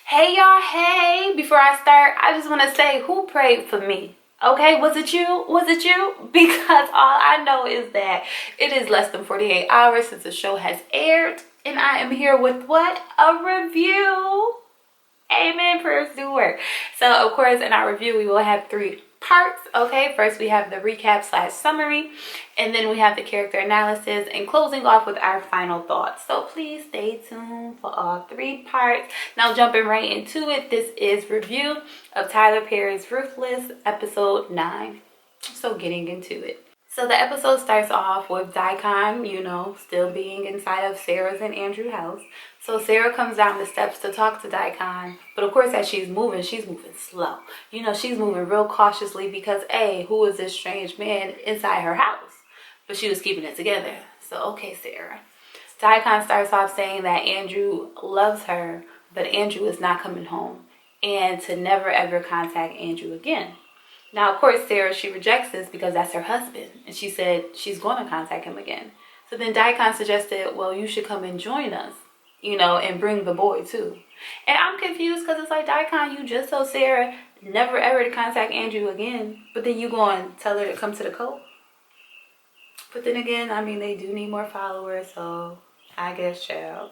Hey y'all, hey. Before I start, I just want to say, who prayed for me? Okay, was it you? Was it you? Because all I know is that it is less than 48 hours since the show has aired, and I am here with what? A review. Amen. Prayers do work. So, of course, in our review, we will have 3 parts. Okay, first we have the recap / summary, and then we have the character analysis, and closing off with our final thoughts. So please stay tuned for all 3 parts. Now jumping right into it, this is review of Tyler Perry's Ruthless episode 9. So getting into it. So the episode starts off with Daikon, still being inside of Sarah's and Andrew's house. So Sarah comes down the steps to talk to Daikon, but of course as she's moving slow. She's moving real cautiously because who is this strange man inside her house? But she was keeping it together. So okay, Sarah. Daikon starts off saying that Andrew loves her, but Andrew is not coming home, and to never ever contact Andrew again. Now, of course, Sarah, she rejects this because that's her husband. And she said she's going to contact him again. So then Daikon suggested, well, you should come and join us, and bring the boy too. And I'm confused because it's like, Daikon, you just told Sarah never ever to contact Andrew again. But then you go and tell her to come to the cult. But then again, they do need more followers. So I guess, child.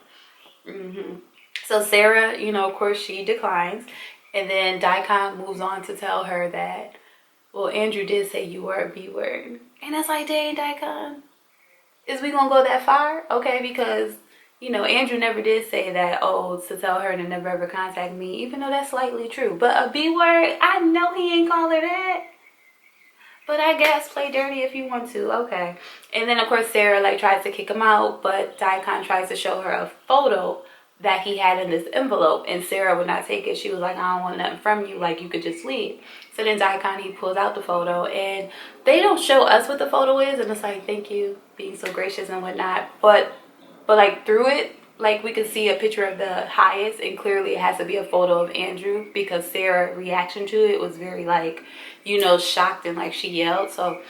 So Sarah, of course, she declines. And then Daikon moves on to tell her that, well, Andrew did say you were a B word. And that's like, dang, Daikon, is we gonna go that far? Okay, because, Andrew never did say that, to tell her to never ever contact me, even though that's slightly true. But a B word, I know he ain't call her that. But I guess play dirty if you want to, okay. And then, of course, Sarah, tries to kick him out, but Daikon tries to show her a photo that he had in this envelope, and Sarah would not take it. She was like, I don't want nothing from you, you could just leave. So then Daikon, he pulls out the photo, and they don't show us what the photo is, and it's like, thank you, being so gracious and whatnot, but through it, we could see a picture of the highest, and clearly it has to be a photo of Andrew, because Sarah's reaction to it was very shocked, and she yelled. So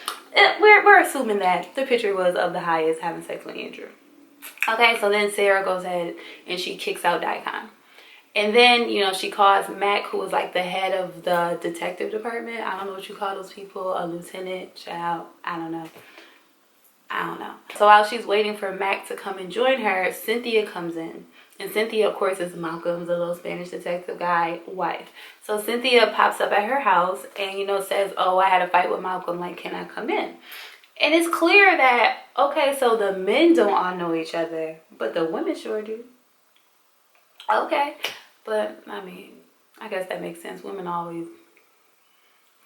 we're assuming that the picture was of the highest having sex with Andrew. Okay, so then Sarah goes ahead and she kicks out Daikon. And then, she calls Mac, who was the head of the detective department. I don't know what you call those people, a lieutenant, child, I don't know. So while she's waiting for Mac to come and join her, Cynthia comes in. And Cynthia, of course, is Malcolm's, the little Spanish detective guy, wife. So Cynthia pops up at her house and, says, oh, I had a fight with Malcolm, can I come in? And it's clear that, okay, so the men don't all know each other, but the women sure do. Okay, but, I guess that makes sense. Women always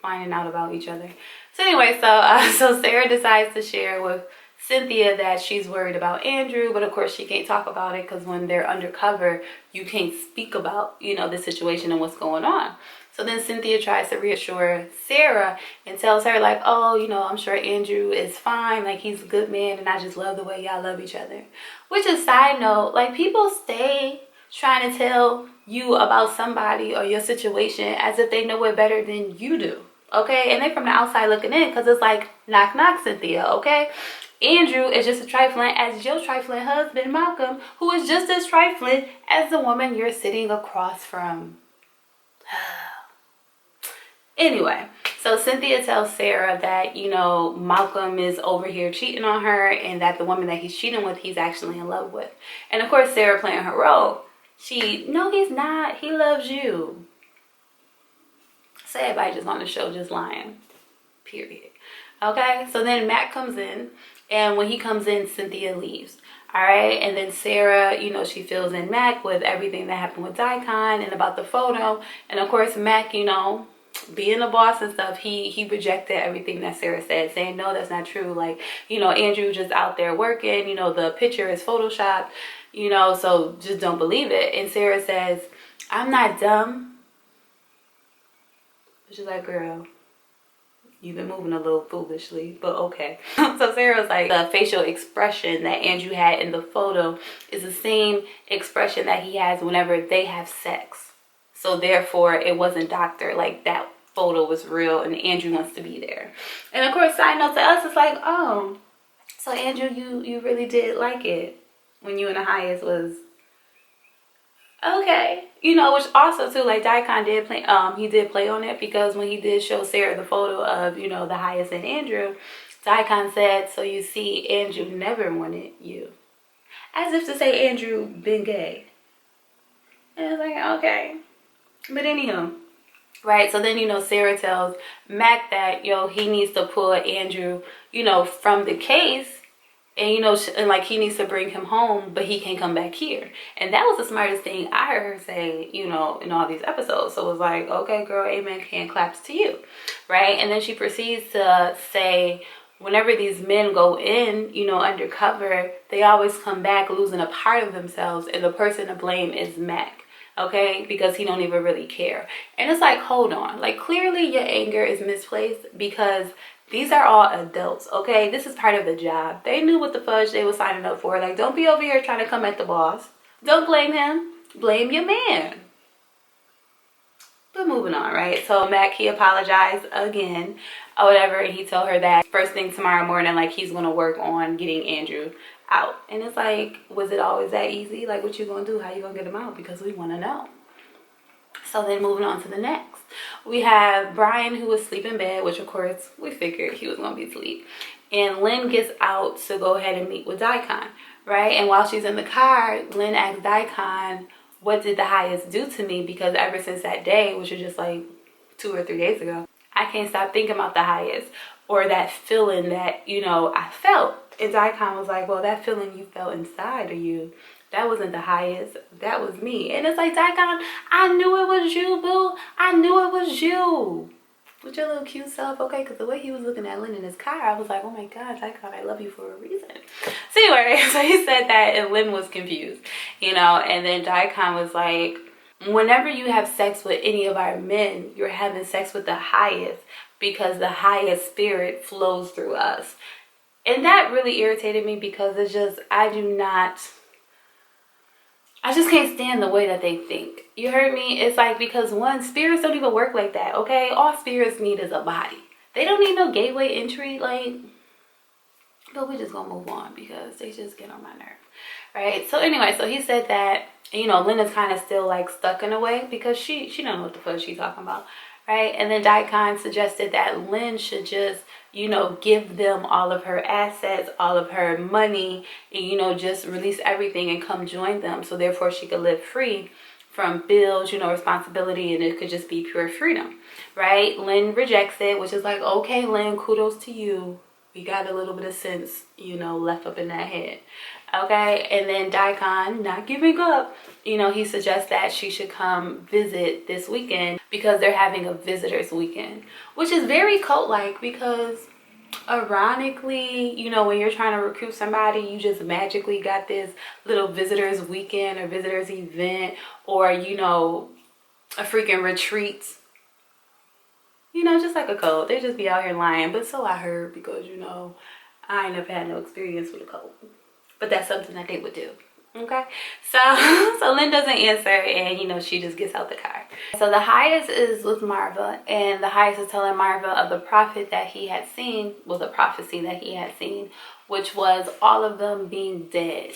finding out about each other. So anyway, so Sarah decides to share with Cynthia that she's worried about Andrew, but of course she can't talk about it because when they're undercover, you can't speak about, the situation and what's going on. So then Cynthia tries to reassure Sarah and tells her I'm sure Andrew is fine. He's a good man, and I just love the way y'all love each other. Which is side note, people stay trying to tell you about somebody or your situation as if they know it better than you do. Okay, and they from the outside looking in because it's knock knock, Cynthia. Okay, Andrew is just as trifling as your trifling husband Malcolm, who is just as trifling as the woman you're sitting across from. Anyway, so Cynthia tells Sarah that, Malcolm is over here cheating on her, and that the woman that he's cheating with, he's actually in love with. And of course, Sarah playing her role. No, he's not. He loves you. So everybody just on the show just lying. Period. Okay, so then Matt comes in, and when he comes in, Cynthia leaves. All right, and then Sarah, she fills in Mac with everything that happened with Daikon and about the photo. And of course, Mac, being a boss and stuff, he rejected everything that Sarah said, saying, no, that's not true. Andrew just out there working, the picture is photoshopped, so just don't believe it. And Sarah says, I'm not dumb. She's like, girl, you've been moving a little foolishly, but okay. So Sarah's the facial expression that Andrew had in the photo is the same expression that he has whenever they have sex. So therefore, it wasn't doctored. That photo was real, and Andrew wants to be there. And of course, side note to us, it's oh, so Andrew, you really did like it when you and the highest was Okay. You know, which also too, like Daikon did play, he did play on it, because when he did show Sarah the photo of, you know, the highest and Andrew, Daikon said, so you see, Andrew never wanted you. As if to say Andrew been gay. And it's like, okay. But anywho, right? So then, you know, Sarah tells Mac that, yo, he needs to pull Andrew, you know, from the case. And, you know, and like he needs to bring him home, but he can't come back here. And that was the smartest thing I heard her say, you know, in all these episodes. So it was like, okay, girl, amen, hand claps to you, right? And then she proceeds to say, whenever these men go in, you know, undercover, they always come back losing a part of themselves. And the person to blame is Mac, okay? Because he don't even really care. And it's like, hold on. Like, clearly your anger is misplaced, because these are all adults, okay? This is part of the job. They knew what the fudge they were signing up for. Like, don't be over here trying to come at the boss. Don't blame him. Blame your man. But moving on, right? So Mac, he apologized again or whatever. And he told her that first thing tomorrow morning, like, he's going to work on getting Andrew out. And it's like, was it always that easy? Like, what you going to do? How you going to get him out? Because we want to know. So then moving on to the next, we have Brian, who was asleep in bed, which of course we figured he was going to be asleep. And Lynn gets out to go ahead and meet with Daikon, right? And while she's in the car, Lynn asks Daikon, what did the highest do to me? Because ever since that day, which was just like 2 or 3 days ago, I can't stop thinking about the highest, or that feeling that, you know, I felt. And Daikon was like, well, that feeling you felt inside of you, that wasn't the highest, that was me. And it's like, Daikon, I knew it was you, boo. I knew it was you. With your little cute self, okay? Because the way he was looking at Lynn in his car, I was like, oh my God, Daikon, I love you for a reason. So anyway, so he said that, and Lynn was confused, you know? And then Daikon was like, whenever you have sex with any of our men, you're having sex with the highest, because the highest spirit flows through us. And that really irritated me, because it's just, I just can't stand the way that they think. You heard me? It's like, because one, spirits don't even work like that, okay? All spirits need is a body. They don't need no gateway entry, like, but we just gonna move on, because they just get on my nerve, right? So anyway, so he said that, you know, Lynn is kind of still like stuck in a way, because she don't know what the fuck she's talking about, right? And then Daikon suggested that Lynn should just, you know, give them all of her assets, all of her money, and, you know, just release everything and come join them. So therefore she could live free from bills, you know, responsibility, and it could just be pure freedom, right? Lynn rejects it, which is like, okay, Lynn, kudos to you. We got a little bit of sense, you know, left up in that head. Okay, and then Daikon, not giving up, you know, he suggests that she should come visit this weekend, because they're having a visitors weekend, which is very cult-like, because ironically, you know, when you're trying to recruit somebody, you just magically got this little visitors weekend or visitors event, or, you know, a freaking retreat. You know, just like a cult. They just be out here lying. But so I heard, because, you know, I ain't never had no experience with a cult. But that's something that they would do. Okay? So Lynn doesn't answer, and, you know, she just gets out the car. So the highest is with Marva, and the highest is telling Marva of the prophet that he had seen, well, the prophecy that he had seen, which was all of them being dead.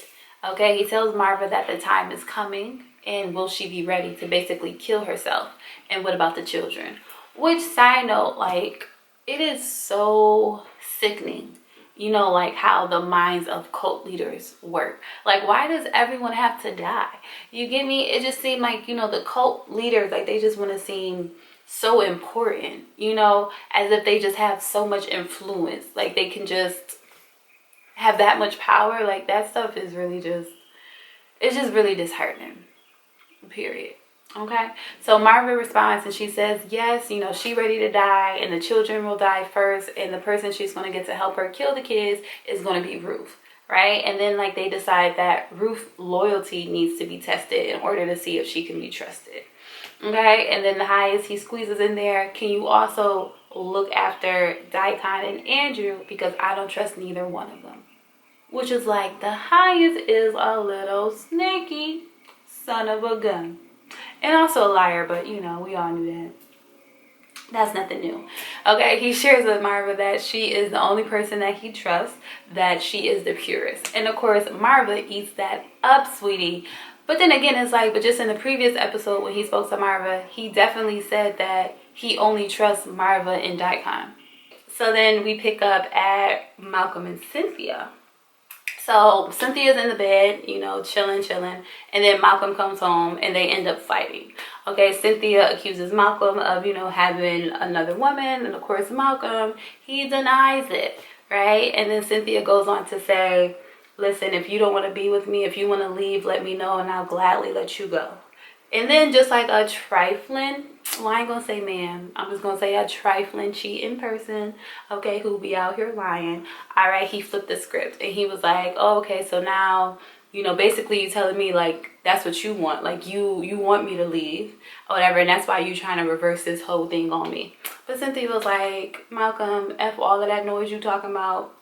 Okay? He tells Marva that the time is coming, and will she be ready to basically kill herself? And what about the children? Which, side note, like, it is so sickening, you know, like how the minds of cult leaders work. Like, why does everyone have to die? You get me? It just seemed like, you know, the cult leaders, like, they just want to seem so important, you know, as if they just have so much influence. Like, they can just have that much power. Like, that stuff is really just, it's just really disheartening, period. Okay, so Marva responds, and she says, yes, you know, she's ready to die, and the children will die first, and the person she's going to get to help her kill the kids is going to be Ruth, right? And then, like, they decide that Ruth's loyalty needs to be tested in order to see if she can be trusted. Okay, and then the highest, he squeezes in there, can you also look after Daikon and Andrew, because I don't trust neither one of them. Which is like, the highest is a little snaky son of a gun. And also a liar, but, you know, we all knew that. That's nothing new. Okay, he shares with Marva that she is the only person that he trusts, that she is the purest. And of course, Marva eats that up, sweetie. But then again, it's like, but just in the previous episode when he spoke to Marva, he definitely said that he only trusts Marva and Daikon. So then we pick up at Malcolm and Cynthia. So Cynthia's in the bed, you know, chilling. And then Malcolm comes home and they end up fighting. Okay, Cynthia accuses Malcolm of, you know, having another woman. And of course, Malcolm, he denies it, right? And then Cynthia goes on to say, listen, if you don't want to be with me, if you want to leave, let me know and I'll gladly let you go. And then just like a trifling, well, I ain't gonna say man, I'm just gonna say a trifling cheating person, okay, who be out here lying. All right, he flipped the script and he was like, oh, okay, so now, you know, basically you telling me like that's what you want, like you want me to leave or whatever, and that's why you trying to reverse this whole thing on me. But Cynthia was like, Malcolm, F all of that noise you talking about,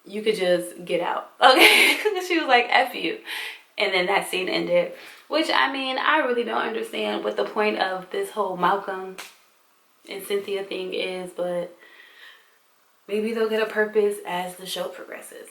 you could just get out, okay? She was like, F you. And then that scene ended. Which, I mean, I really don't understand what the point of this whole Malcolm and Cynthia thing is, but maybe they'll get a purpose as the show progresses.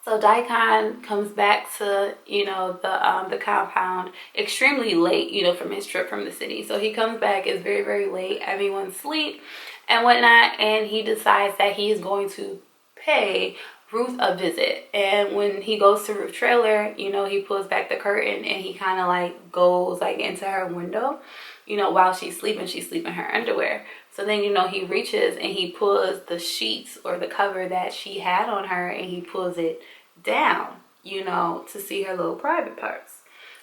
So Daikon comes back to, you know, the compound extremely late, you know, from his trip from the city. So he comes back, it's very, very late, everyone's asleep and whatnot, and he decides that he is going to pay Ruth a visit. And when he goes to Ruth's trailer, you know, he pulls back the curtain and he kind of like goes like into her window, you know, while she's sleeping in her underwear. So then, you know, he reaches and he pulls the sheets or the cover that she had on her and he pulls it down, you know, to see her little private parts.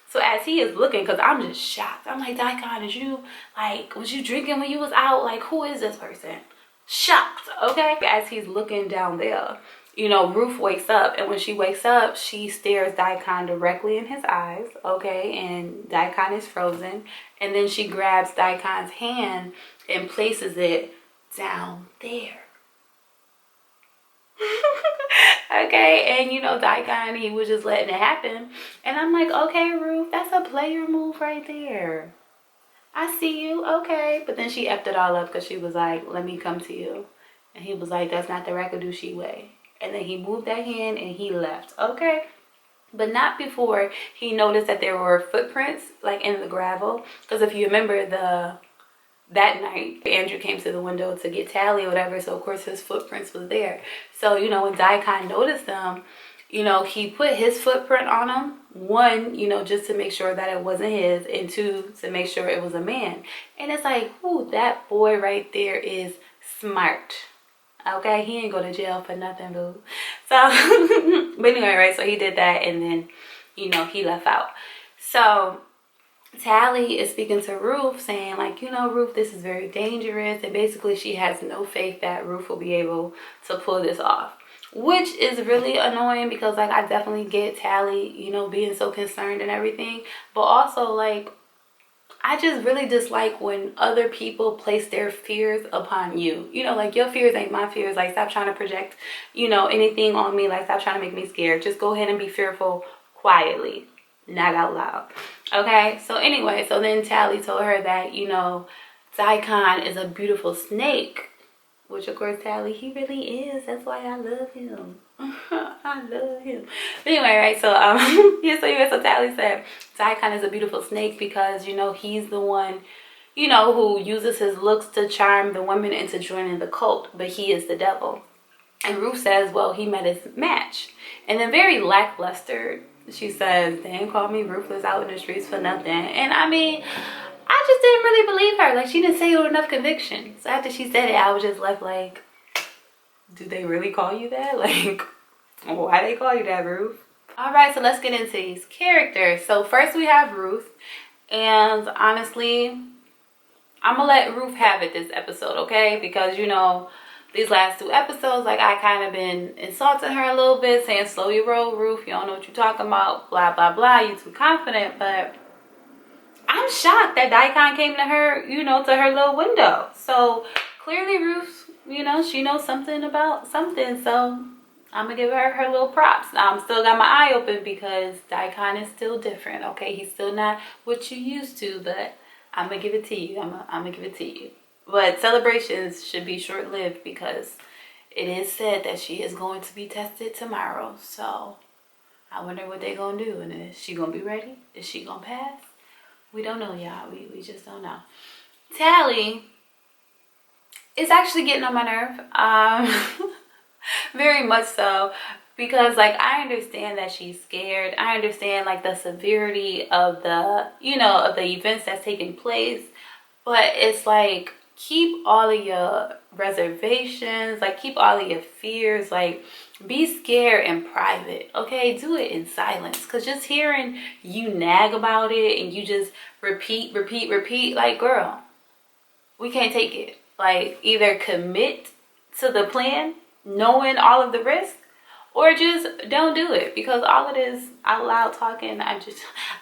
So as he is looking, because I'm just shocked, I'm like, Daikon, was you drinking when you was out? Like, who is this person? Shocked, okay? As he's looking down there, you know, Ruth wakes up, and when she wakes up, she stares Daikon directly in his eyes, okay? And Daikon is frozen. And then she grabs Daikon's hand and places it down there. Okay, and you know, Daikon, he was just letting it happen. And I'm like, okay, Ruth, that's a player move right there. I see you, okay. But then she effed it all up because she was like, let me come to you. And he was like, that's not the Rakadushi way. And then he moved that hand and he left, okay? But not before he noticed that there were footprints like in the gravel. Because if you remember that night, Andrew came to the window to get Tally or whatever. So of course his footprints was there. So, you know, when Daikon noticed them, you know, he put his footprint on them. One, you know, just to make sure that it wasn't his. And two, to make sure it was a man. And it's like, ooh, that boy right there is smart. Okay, he ain't go to jail for nothing, boo. So, but anyway, right, so he did that and then, you know, he left out. So, Tally is speaking to Ruth saying like, you know, Ruth, this is very dangerous. And basically she has no faith that Ruth will be able to pull this off. Which is really annoying because like I definitely get Tally, you know, being so concerned and everything. But also like, I just really dislike when other people place their fears upon you. You know, like your fears ain't my fears. Like stop trying to project, you know, anything on me. Like stop trying to make me scared. Just go ahead and be fearful quietly, not out loud. Okay, so anyway, so then Tally told her that, you know, Daikon is a beautiful snake. Which of course Tally, he really is. That's why I love him. I love him. But anyway, right, so so Tally said Daikon is a beautiful snake because, you know, he's the one, you know, who uses his looks to charm the women into joining the cult, but he is the devil. And Ruth says, well, he met his match. And then very lackluster, she says, they ain't called me Ruthless out in the streets for nothing. And I mean, I just didn't really believe her. Like, she didn't say it with enough conviction. So after she said it, I was just left like, do they really call you that? Like, why they call you that, Ruth? All right, so let's get into these characters. So first we have Ruth. And honestly, I'm going to let Ruth have it this episode, okay? Because, you know, these last two episodes, like, I kind of been insulting her a little bit, saying, slow your roll, Ruth. You don't know what you're talking about, blah, blah, blah. You too confident, but I'm shocked that Daikon came to her, you know, to her little window. So clearly Ruth, you know, she knows something about something. So I'm going to give her little props. Now, I'm still got my eye open because Daikon is still different, okay? He's still not what you used to, but I'm going to give it to you. I'm going to give it to you. But celebrations should be short-lived because it is said that she is going to be tested tomorrow. So I wonder what they gonna do. And is she gonna be ready? Is she gonna pass? We don't know, y'all. We just don't know. Tally is actually getting on my nerve. Very much so. Because, like, I understand that she's scared. I understand, like, the severity of the, you know, of the events that's taking place. But it's like, keep all of your reservations, like, keep all of your fears, like, be scared in private, okay? Do it in silence. Because just hearing you nag about it and you just repeat, like, girl, we can't take it. Like, either commit to the plan, knowing all of the risks, or just don't do it. Because all of this out loud talking,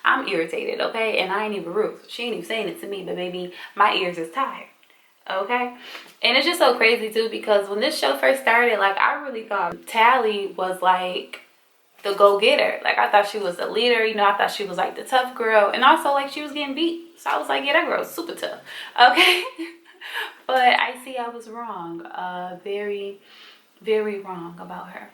I'm irritated, okay? And I ain't even Ruth. She ain't even saying it to me, but baby, my ears is tired, okay? And it's just so crazy too, because when this show first started, like, I really thought Tally was like the go-getter. Like, I thought she was the leader, you know, I thought she was like the tough girl, and also like she was getting beat. So I was like, yeah, that girl's super tough, okay? But I see I was wrong, very, very wrong about her.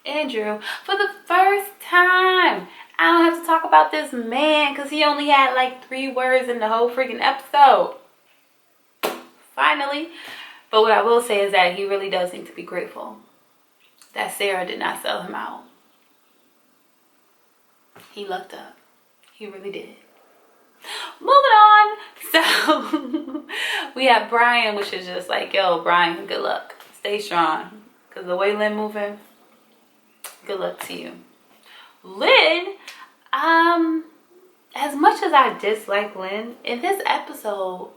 Andrew, for the first time, I don't have to talk about this man because he only had like 3 words in the whole freaking episode. Finally. But what I will say is that he really does need to be grateful that Sarah did not sell him out. He lucked up. He really did. Moving on. So we have Brian, which is just like, yo, Brian, good luck. Stay strong. Because the way Lynn moving, good luck to you. Lynn, as much as I dislike Lynn, in this episode,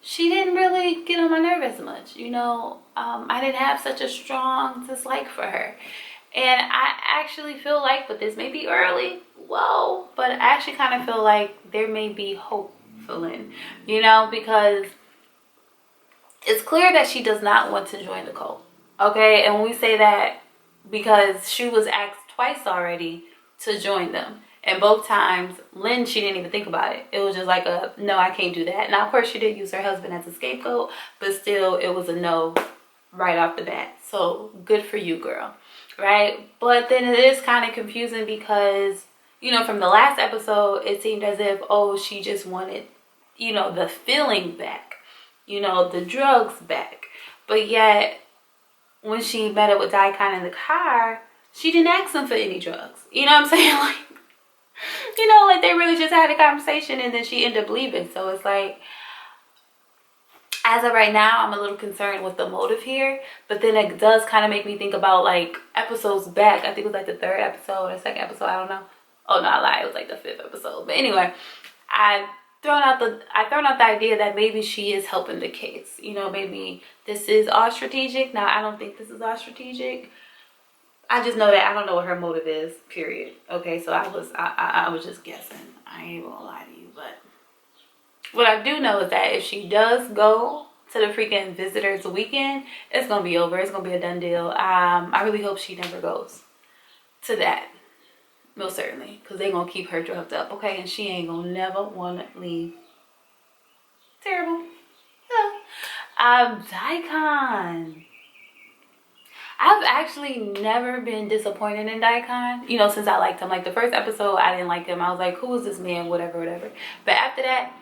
she didn't really get on my nerve as much. You know, I didn't have such a strong dislike for her. And I actually feel like, but this may be early, whoa, but I actually kind of feel like there may be hope for Lynn, you know, because it's clear that she does not want to join the cult, okay? And when we say that, because she was asked twice already to join them. And both times, Lynn, she didn't even think about it. It was just like a, no, I can't do that. Now, of course, she did use her husband as a scapegoat, but still, it was a no right off the bat. So, good for you, girl, right? But then it is kind of confusing because, you know, from the last episode, it seemed as if, oh, she just wanted, you know, the feeling back, you know, the drugs back. But yet, when she met up with Daikon in the car, she didn't ask him for any drugs. You know what I'm saying? Like, you know, like they really just had a conversation and then she ended up leaving. So it's like, as of right now, I'm a little concerned with the motive here. But then it does kind of make me think about like episodes back. I think it was like the 3rd episode or 2nd episode. I don't know. Oh, no, I lied. It was like the 5th episode. But anyway, I thrown out the idea that maybe she is helping the case. You know, maybe this is all strategic. Now, I don't think this is all strategic. I just know that I don't know what her motive is, period. Okay, so I was just guessing. I ain't gonna lie to you, but what I do know is that if she does go to the freaking visitors weekend, it's gonna be over. It's gonna be a done deal. I really hope she never goes to that. Most certainly, because they're gonna keep her drugged up, okay? And she ain't gonna never wanna leave. Terrible. Yeah. Daikon. I've actually never been disappointed in Daikon, you know, since I liked him. Like, the first episode, I didn't like him. I was like, who is this man? Whatever. But after that,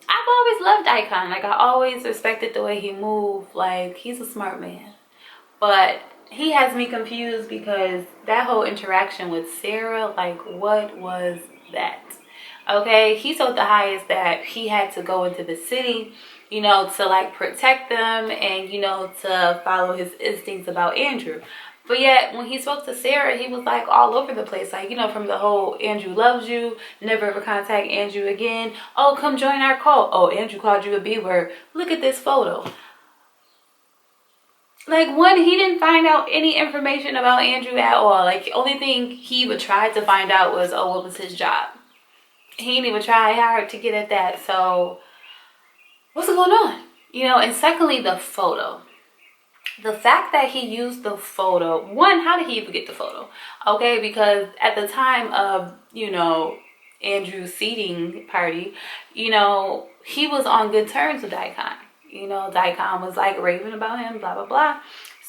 I've always loved Daikon. Like, I always respected the way he moved. Like, he's a smart man. But he has me confused because that whole interaction with Sarah, like, what was that? Okay, he told the highest that he had to go into the city, you know, to like protect them and, you know, to follow his instincts about Andrew. But yet when he spoke to Sarah, he was like all over the place. Like, you know, from the whole Andrew loves you, never ever contact Andrew again. Oh, come join our cult. Oh, Andrew called you a B-word. Look at this photo. Like, one, he didn't find out any information about Andrew at all. Like, the only thing he would try to find out was, oh, what was his job? He didn't even try hard to get at that. So what's going on? You know, and secondly, the photo. The fact that he used the photo, one, how did he even get the photo? Okay, because at the time of, you know, Andrew's seating party, you know, he was on good terms with Daikon. You know, Daikon was like raving about him, blah, blah, blah.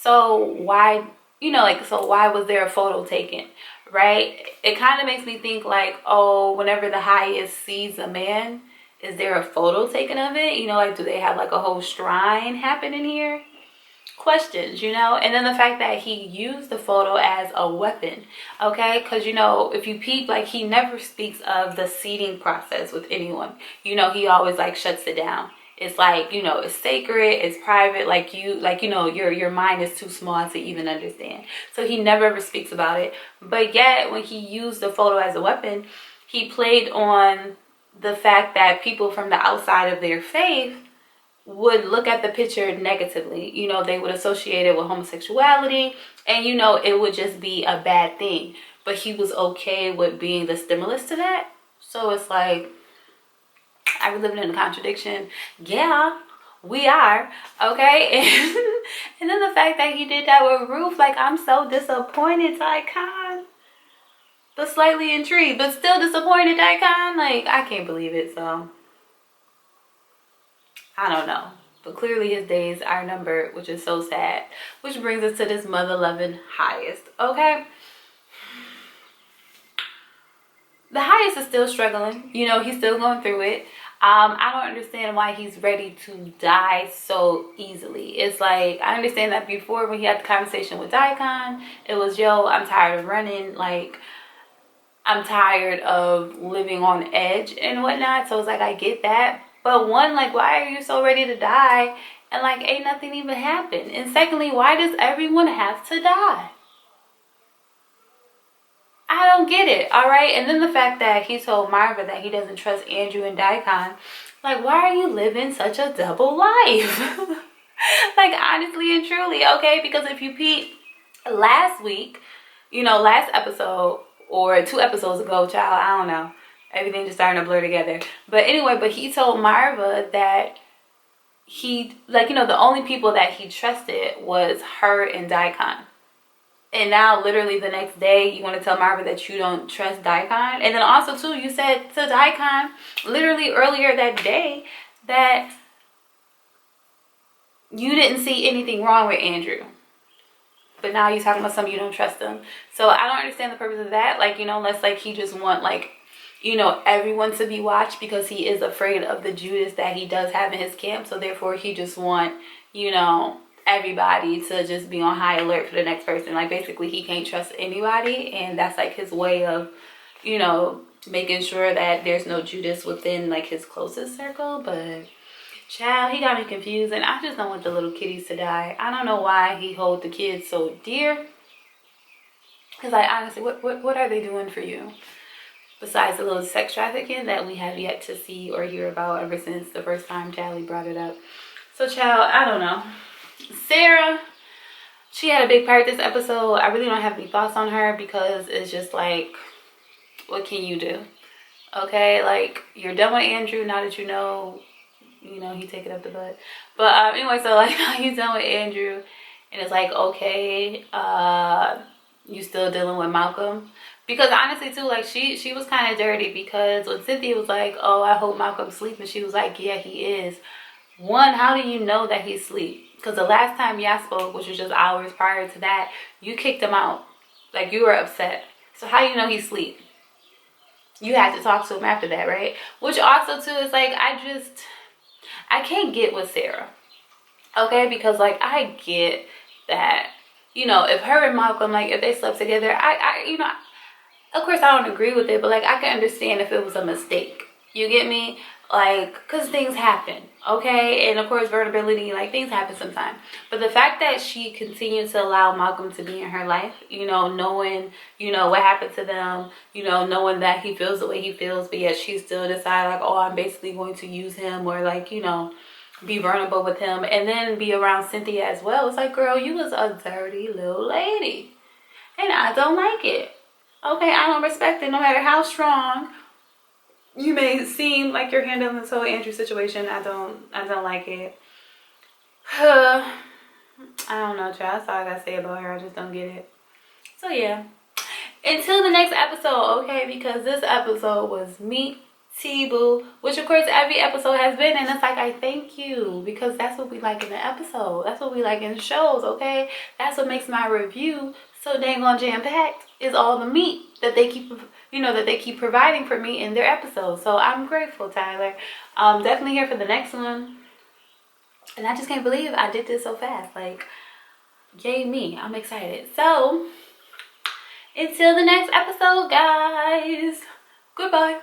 So why you know, like, so why was there a photo taken, right? It kind of makes me think like, oh, whenever the highest sees a man, is there a photo taken of it? You know, like, do they have like a whole shrine happening here? Questions, you know. And then the fact that he used the photo as a weapon, okay, because, you know, if you peep, like, he never speaks of the seating process with anyone, you know. He always like shuts it down. It's like, you know, it's sacred, it's private, like, you know, your mind is too small to even understand. So he never ever speaks about it. But yet when he used the photo as a weapon, he played on the fact that people from the outside of their faith would look at the picture negatively. You know, they would associate it with homosexuality, and, you know, it would just be a bad thing. But he was okay with being the stimulus to that. So it's like, are we living in a contradiction? Yeah, we are. Okay. And then the fact that he did that with Ruth, like, I'm so disappointed, Tycon. But slightly intrigued, but still disappointed, Tycon. Like, I can't believe it. So I don't know, but clearly his days are numbered, which is so sad. Which brings us to this mother-loving highest, okay? The highest is still struggling. You know, he's still going through it. I don't understand why he's ready to die so easily. It's like, I understand that before when he had the conversation with Daikon, it was, yo, I'm tired of running. Like, I'm tired of living on edge and whatnot. So it's like, I get that. But one, like, why are you so ready to die? And like, ain't nothing even happened. And secondly, why does everyone have to die? I don't get it, all right? And then the fact that he told Marva that he doesn't trust Andrew and Daikon. Like, why are you living such a double life? Like, honestly and truly, okay? Because if you peep last week, you know, last episode or 2 episodes ago, child, I don't know. Everything just starting to blur together. But anyway, but he told Marva that he, like, you know, the only people that he trusted was her and Daikon. And now, literally the next day, you want to tell Marva that you don't trust Daikon. And then also, too, you said to Daikon, literally earlier that day, that you didn't see anything wrong with Andrew. But now you're talking about something you don't trust him. So I don't understand the purpose of that. Like, you know, unless, like, he just want, like, you know, everyone to be watched because he is afraid of the Judas that he does have in his camp. So therefore, he just want, you know, everybody to just be on high alert for the next person. Like, basically, he can't trust anybody, and that's like his way of, you know, making sure that there's no Judas within like his closest circle. But child, he got me confused, and I just don't want the little kitties to die. I don't know why he holds the kids so dear, because, like, honestly, what are they doing for you besides the little sex trafficking that we have yet to see or hear about ever since the first time Tally brought it up? So child, I don't know. Sarah, she had a big part this episode. I really don't have any thoughts on her because it's just like, what can you do? Okay, like, you're done with Andrew now that you know he take it up the butt. But anyway, so like, now he's done with Andrew, and it's like, okay, you still dealing with Malcolm? Because honestly too, like, she was kind of dirty, because when Cynthia was like, oh, I hope Malcolm's sleeping, she was like, yeah, he is. One, how do you know that he's asleep? Because the last time y'all spoke, which was just hours prior to that, you kicked him out. Like, you were upset. So how do you know he's asleep? You had to talk to him after that, right? Which also too is like, I can't get with Sarah. Okay, because like, I get that, you know, if her and Malcolm, like, if they slept together, I you know, of course I don't agree with it, but like, I can understand if it was a mistake. You get me? Like, because things happen, okay? And of course, vulnerability, like, things happen sometimes. But the fact that she continued to allow Malcolm to be in her life, you know, knowing, you know, what happened to them, you know, knowing that he feels the way he feels, but yet she still decided, like, oh, I'm basically going to use him, or like, you know, be vulnerable with him, and then be around Cynthia as well. It's like, girl, you was a dirty little lady, and I don't like it. Okay, I don't respect it, no matter how strong you may seem like you're handling this whole Andrew situation. I don't like it. I don't know, child. That's all I gotta say about her. I just don't get it. So yeah, until the next episode, okay? Because this episode was meat T-boo, which of course every episode has been, and it's like, I thank you, because that's what we like in the episode. That's what we like in shows, okay? That's what makes my review so dang on jam-packed, is all the meat that they keep, you know, that they keep providing for me in their episodes. So I'm grateful, Tyler. Definitely here for the next one. And I just can't believe I did this so fast. Like, yay me. I'm excited. So, until the next episode, guys. Goodbye.